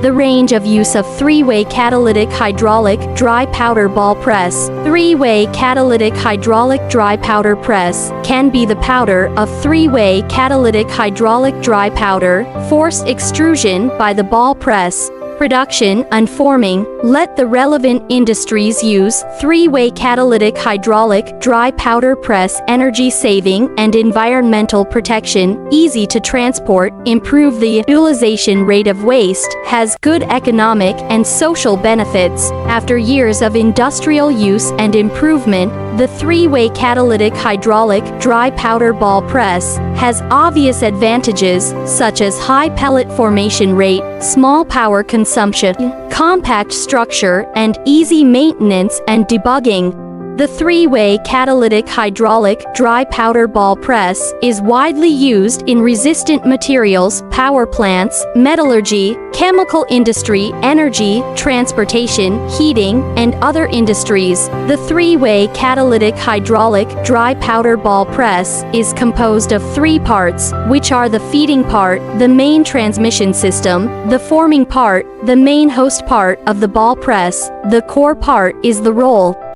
The range of use of three-way catalytic hydraulic dry powder ball press. Three-way catalytic hydraulic dry powder press can be the powder of three-way catalytic hydraulic dry powder, forced extrusion by the ball press. Production and forming. Let the relevant industries use three-way catalytic hydraulic dry powder press. Energy saving and environmental protection, easy to transport, improve the utilization rate of waste, has good economic and social benefits. After years of industrial use and improvement, the three-way catalytic hydraulic dry powder ball press has obvious advantages such as high pellet formation rate, small power consumption, compact structure, and easy maintenance and debugging. The three-way catalytic hydraulic dry powder ball press is widely used in resistant materials, power plants, metallurgy, chemical industry, energy, transportation, heating, and other industries. The three-way catalytic hydraulic dry powder ball press is composed of three parts, which are the feeding part, the main transmission system, the forming part, the main host part of the ball press. The core part is the roll.